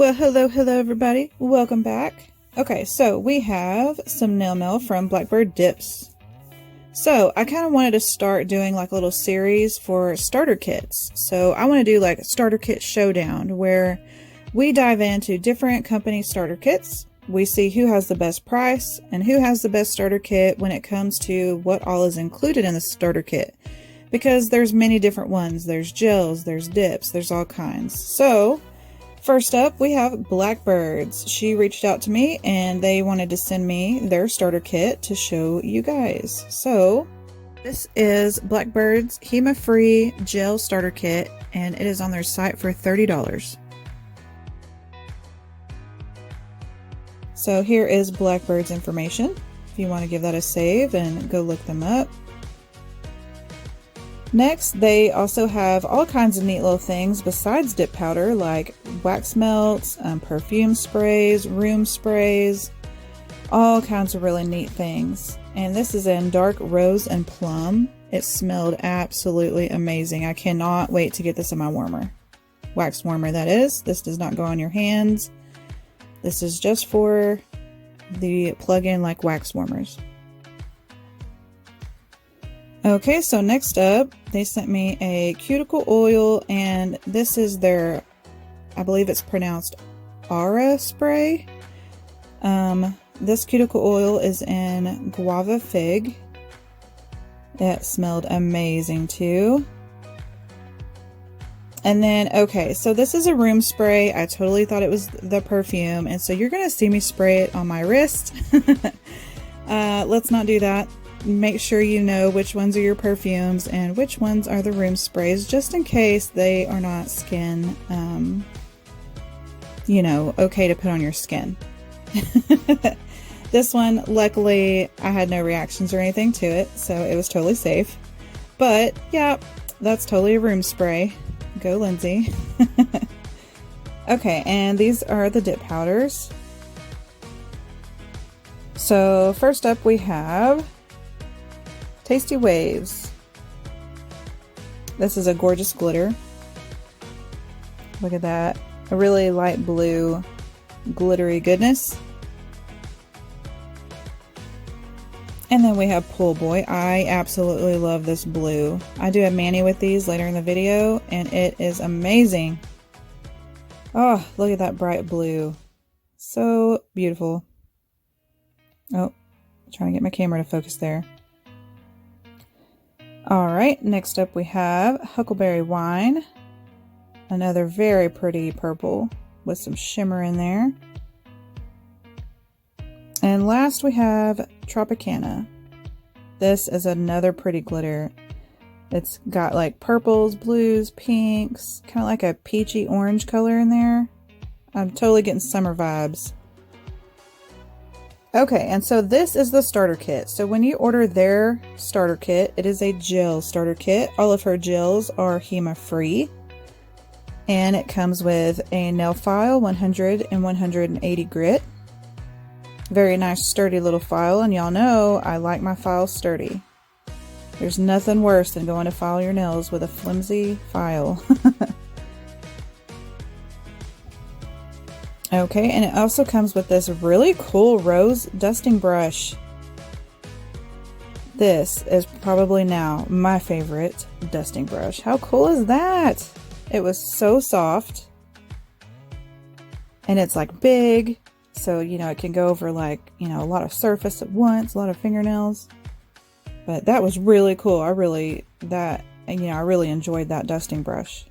Well, hello everybody. Welcome back. Okay, so we have some nail mail from Blackbird Dips. So I kind of wanted to start doing like a little series for starter kits. So I want to do like a starter kit showdown where we dive into different company starter kits. We see who has the best price and who has the best starter kit when it comes to what all is included in the starter kit. Because there's many different ones. There's gels, there's dips, there's all kinds. So first up, we have Blackbirds. She reached out to me and they wanted to send me their starter kit to show you guys. So this is Blackbird's Hema free gel starter kit and it is on their site for $30. So here is Blackbird's information if you want to give that a save and go look them up. Next, they also have all kinds of neat little things besides dip powder, like wax melts, perfume sprays, room sprays, all kinds of really neat things. And this is in dark rose and plum. It smelled absolutely amazing. I cannot wait to get this in my warmer. Wax warmer, that is. This does not go on your hands. This is just for the plug-in like wax warmers. Okay, so next up, they sent me a cuticle oil, and this is their, I believe it's pronounced Aura spray. This cuticle oil is in Guava Fig. That smelled amazing too. And then, okay, so this is a room spray. I totally thought it was the perfume, and so you're gonna see me spray it on my wrist. Let's not do that. Make sure you know which ones are your perfumes and which ones are the room sprays, just in case they are not skin, you know, okay to put on your skin. This one, luckily, I had no reactions or anything to it, so it was totally safe. But yeah, that's totally a room spray. Go Lindsay. Okay, and these are the dip powders. So first up we have Tasty Waves. This is a gorgeous glitter. Look at that. A really light blue glittery goodness. And then we have Pool Boy. I absolutely love this blue. I do a mani with these later in the video and it is amazing. Oh, look at that bright blue. So beautiful. Oh, trying to get my camera to focus there. Alright, next up we have Huckleberry Wine. Another very pretty purple with some shimmer in there. And last we have Tropicana. This is another pretty glitter. It's got like purples, blues, pinks, kind of like a peachy orange color in there. I'm totally getting summer vibes. Okay, and so this is the starter kit. So when you order their starter kit, it is a gel starter kit. All of her gels are Hema free. And it comes with a nail file, 100 and 180 grit. Very nice sturdy little file, and y'all know I like my files sturdy. There's nothing worse than going to file your nails with a flimsy file. Okay, and it also comes with this really cool rose dusting brush. This is probably now my favorite dusting brush. How cool is that? It was so soft. And it's like big, so you know it can go over like, you know, a lot of surface at once, a lot of fingernails. But that was really cool. I really enjoyed that dusting brush.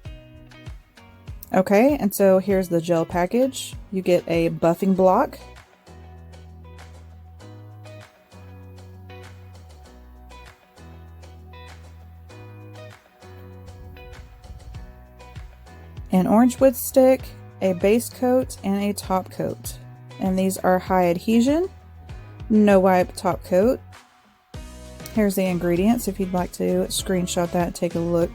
Okay, and so here's the gel package. You get a buffing block. An orange wood stick, a base coat, and a top coat. And these are high adhesion, no wipe top coat. Here's the ingredients if you'd like to screenshot that and take a look.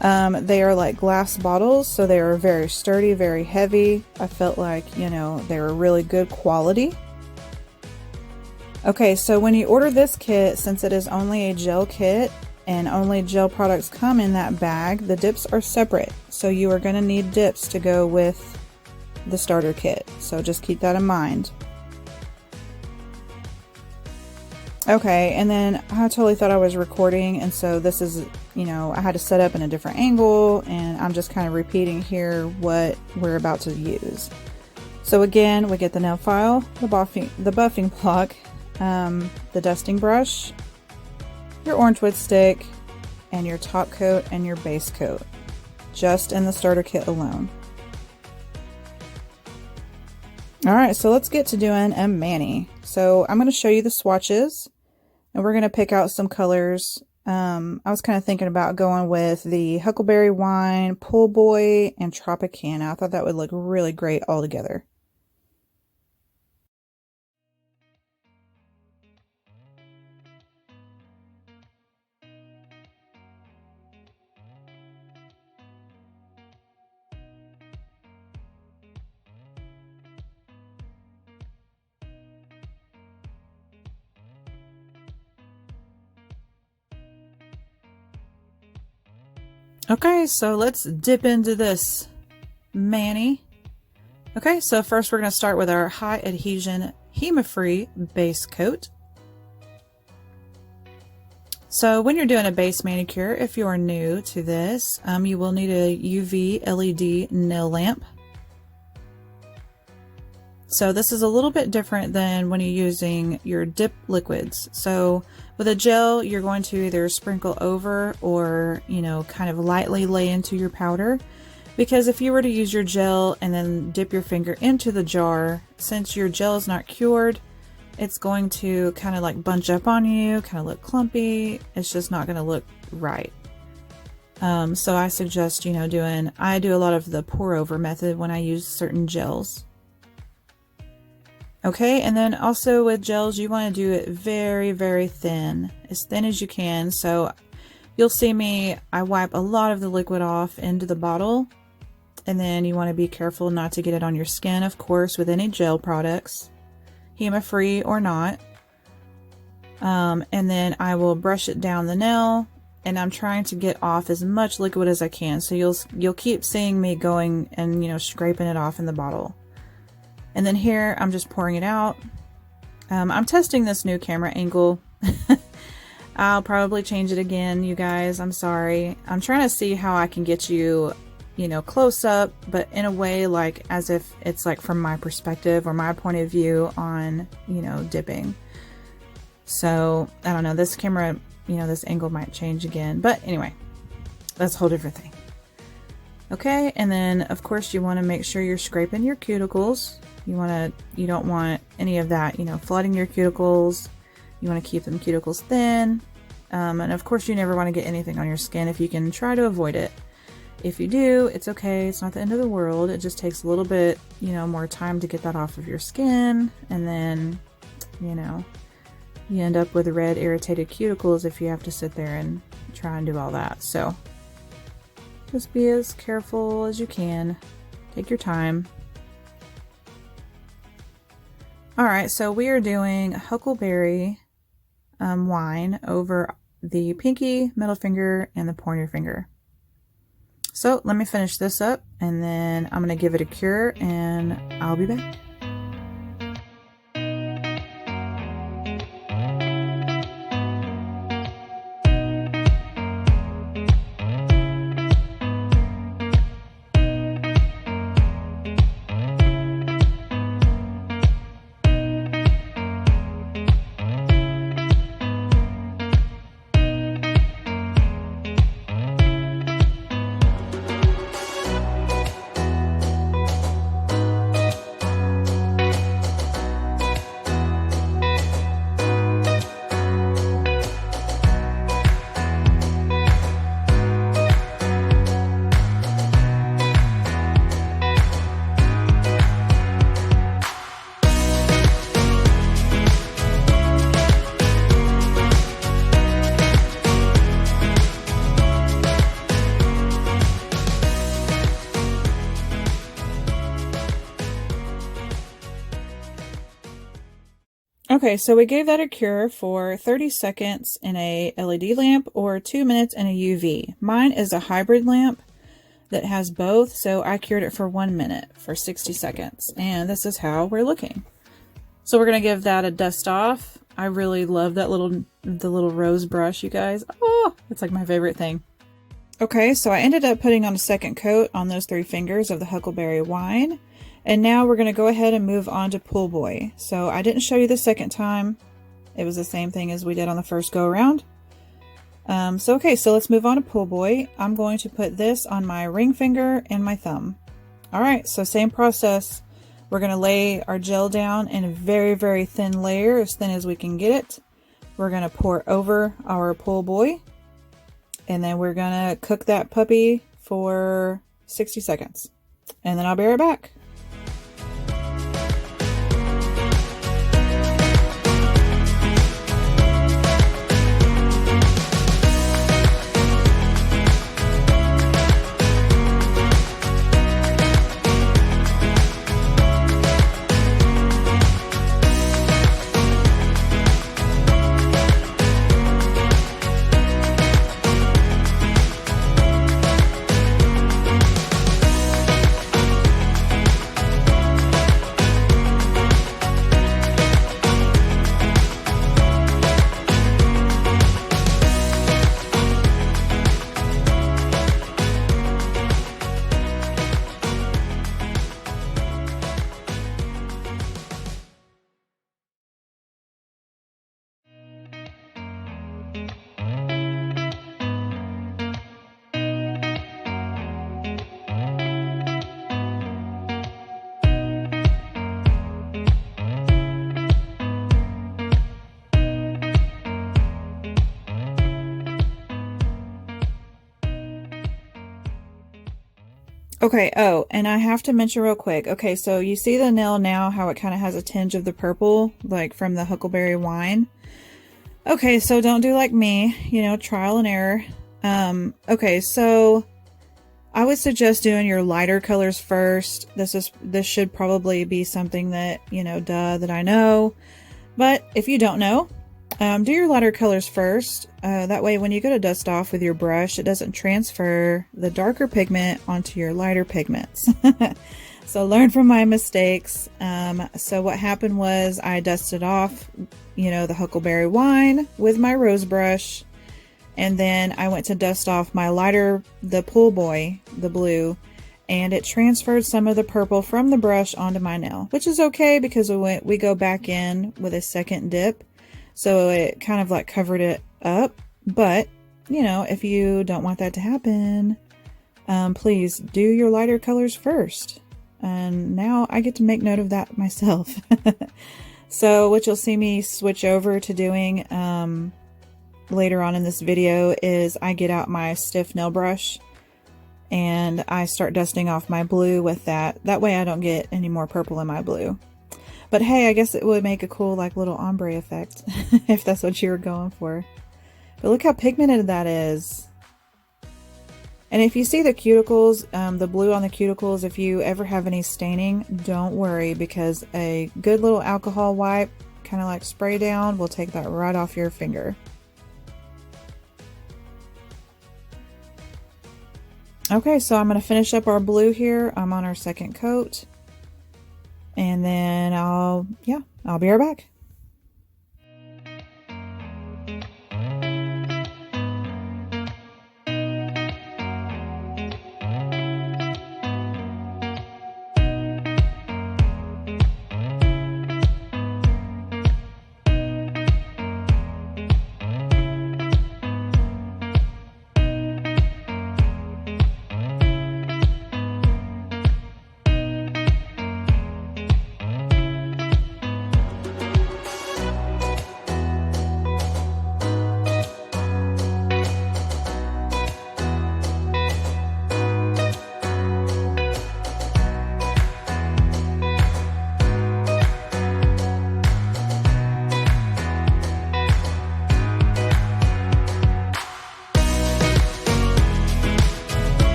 They are like glass bottles, so they are very sturdy, very heavy. I felt like, you know, they were really good quality. Okay, so when you order this kit, since it is only a gel kit and only gel products come in that bag, the dips are separate. So you are going to need dips to go with the starter kit. So just keep that in mind. Okay, and then I totally thought I was recording, and so this is, you know, I had to set up in a different angle, and I'm just kind of repeating here what we're about to use. So again, we get the nail file, the buffing block, the dusting brush, your orange wood stick, and your top coat and your base coat, just in the starter kit alone. Alright, so let's get to doing a mani. So I'm going to show you the swatches, and we're going to pick out some colors. I was kind of thinking about going with the Huckleberry Wine, Pool Boy, and Tropicana. I thought that would look really great all together. Okay, so let's dip into this mani. Okay, so first we're going to start with our high adhesion Hema free base coat. So when you're doing a base manicure, if you are new to this, you will need a UV LED nail lamp. So this is a little bit different than when you're using your dip liquids. So with a gel, you're going to either sprinkle over or, you know, kind of lightly lay into your powder. Because if you were to use your gel and then dip your finger into the jar, since your gel is not cured, it's going to kind of like bunch up on you, kind of look clumpy. It's just not going to look right. So I suggest, you know, I do a lot of the pour over method when I use certain gels. Okay, and then also with gels, you want to do it very, very thin as you can. So you'll see me, I wipe a lot of the liquid off into the bottle, and then you want to be careful not to get it on your skin, of course, with any gel products, Hema free or not. And then I will brush it down the nail, and I'm trying to get off as much liquid as I can. So you'll keep seeing me going and, you know, scraping it off in the bottle. And then here, I'm just pouring it out. I'm testing this new camera angle. I'll probably change it again, you guys. I'm sorry. I'm trying to see how I can get you, you know, close up, but in a way like as if it's like from my perspective or my point of view on, you know, dipping. So, I don't know. This camera, you know, this angle might change again. But anyway, that's a whole different thing. Okay, and then, of course, you want to make sure you're scraping your cuticles. You don't want any of that, you know, flooding your cuticles. You want to keep them cuticles thin. And of course, you never want to get anything on your skin if you can try to avoid it. If you do, it's okay. It's not the end of the world. It just takes a little bit, you know, more time to get that off of your skin. And then, you know, you end up with red, irritated cuticles if you have to sit there and try and do all that. So just be as careful as you can. Take your time. Alright, so we are doing Huckleberry wine over the pinky, middle finger, and the pointer finger. So let me finish this up, and then I'm going to give it a cure, and I'll be back. Okay, so we gave that a cure for 30 seconds in a LED lamp or 2 minutes in a UV. Mine is a hybrid lamp. that has both, so I cured it for 1 minute for 60 seconds, and this is how we're looking. So we're gonna give that a dust off. I really love that the little rose brush, you guys. Oh, it's like my favorite thing. Okay, so I ended up putting on a second coat on those 3 fingers of the Huckleberry wine, and now we're gonna go ahead and move on to Pool Boy. So I didn't show you the second time. It was the same thing as we did on the first go around. Okay, so let's move on to Pool Boy. I'm going to put this on my ring finger and my thumb. All right, so same process. We're going to lay our gel down in a very, very thin layer, as thin as we can get it. We're going to pour over our Pool Boy, and then we're going to cook that puppy for 60 seconds. And then I'll be right back. Okay, oh, and I have to mention real quick. Okay, so you see the nail now, how it kind of has a tinge of the purple, like from the Huckleberry wine. Okay, so don't do like me, you know, trial and error. Okay, so I would suggest doing your lighter colors first. This should probably be something that, you know, that I know. But if you don't know, do your lighter colors first. That way when you go to dust off with your brush, it doesn't transfer the darker pigment onto your lighter pigments. So learn from my mistakes. So what happened was I dusted off, you know, the Huckleberry wine with my rose brush. And then I went to dust off my lighter, the Pool Boy, the blue, and it transferred some of the purple from the brush onto my nail, which is okay because we go back in with a second dip. So it kind of like covered it up. But, you know, if you don't want that to happen, please do your lighter colors first. And now I get to make note of that myself. So what you'll see me switch over to doing later on in this video is I get out my stiff nail brush and I start dusting off my blue with that. That way I don't get any more purple in my blue. But hey, I guess it would make a cool like little ombre effect if that's what you were going for. But look how pigmented that is. And if you see the cuticles, the blue on the cuticles, if you ever have any staining, don't worry because a good little alcohol wipe, kind of like spray down, will take that right off your finger. Okay, so I'm going to finish up our blue here. I'm on our second coat. And then I'll be right back.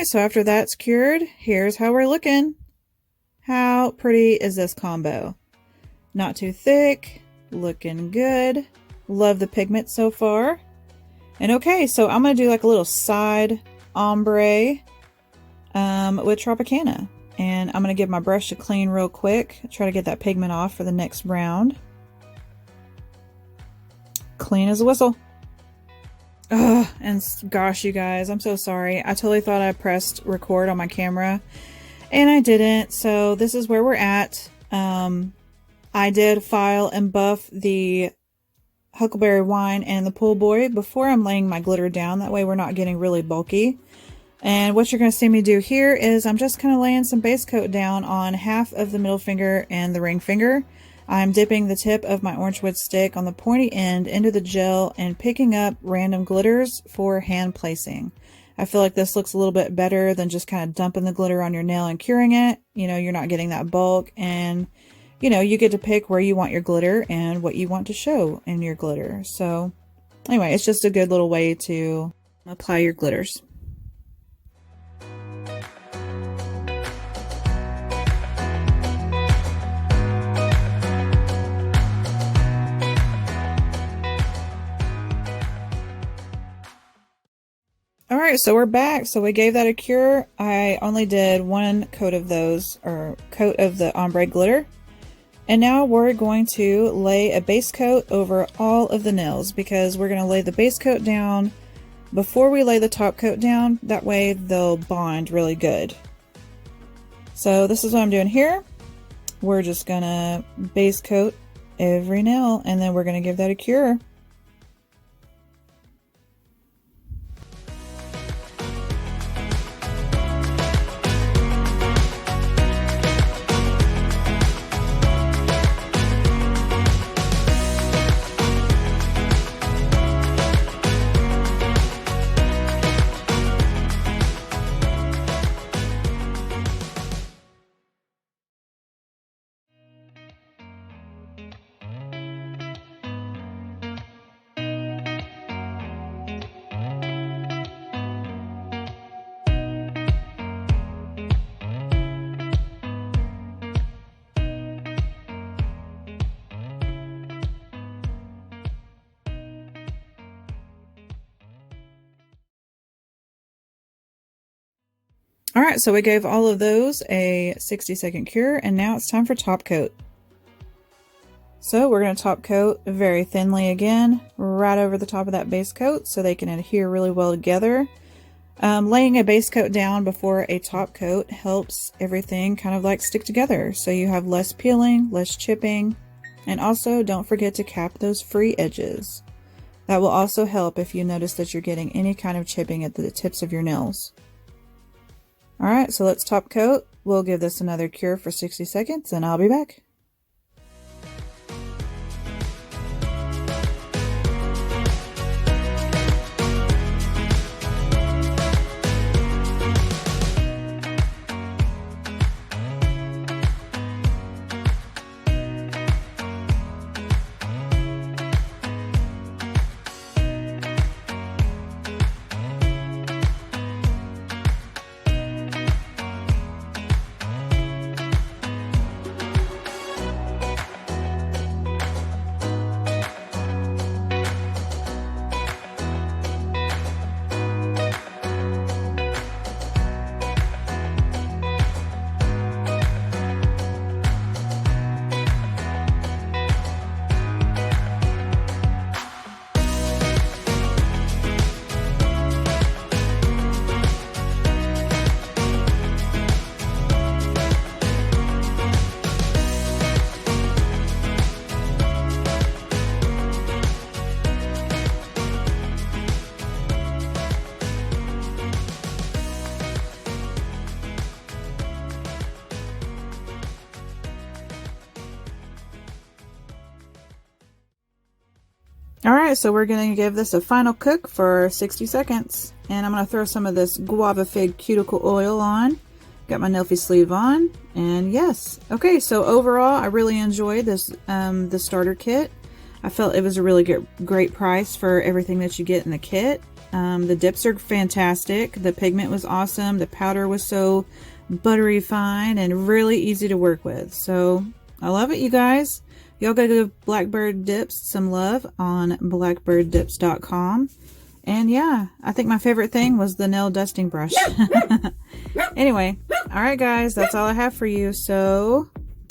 so after that's cured, here's how we're looking. How pretty is this combo? Not too thick, looking good. Love the pigment so far. And okay, so I'm going to do like a little side ombre with Tropicana. And I'm going to give my brush a clean real quick. Try to get that pigment off for the next round. Clean as a whistle. Ugh, and gosh, you guys, I'm so sorry. I totally thought I pressed record on my camera and I didn't. So this is where we're at. I did file and buff the Huckleberry wine and the pool boy before I'm laying my glitter down. That way we're not getting really bulky. And what you're going to see me do here is I'm just kind of laying some base coat down on half of the middle finger and the ring finger. I'm dipping the tip of my orange wood stick on the pointy end into the gel and picking up random glitters for hand placing. I feel like this looks a little bit better than just kind of dumping the glitter on your nail and curing it. You know, you're not getting that bulk, and you know, you get to pick where you want your glitter and what you want to show in your glitter. So anyway, it's just a good little way to apply your glitters. Alright, so we're back. So we gave that a cure. I only did one coat of those, or coat of the ombre glitter. And now we're going to lay a base coat over all of the nails, because we're going to lay the base coat down before we lay the top coat down. That way they'll bond really good. So this is what I'm doing here. We're just going to base coat every nail, and then we're going to give that a cure. Alright, so we gave all of those a 60-second cure, and now it's time for top coat. So we're going to top coat very thinly again, right over the top of that base coat so they can adhere really well together. Laying a base coat down before a top coat helps everything kind of like stick together, so you have less peeling, less chipping, and also don't forget to cap those free edges. That will also help if you notice that you're getting any kind of chipping at the tips of your nails. Alright, so let's top coat. We'll give this another cure for 60 seconds and I'll be back. Alright, so we're going to give this a final cook for 60 seconds. And I'm going to throw some of this Guava Fig Cuticle Oil on. Got my Nelfie sleeve on. And yes. Okay, so overall, I really enjoyed this the starter kit. I felt it was a really great price for everything that you get in the kit. The dips are fantastic. The pigment was awesome. The powder was so buttery fine and really easy to work with. So I love it, you guys. Y'all gotta give Blackbird Dips some love on blackbirddips.com. And yeah, I think my favorite thing was the nail dusting brush. Anyway, alright guys, that's all I have for you. So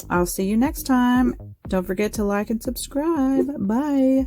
I'll see you next time. Don't forget to like and subscribe. Bye.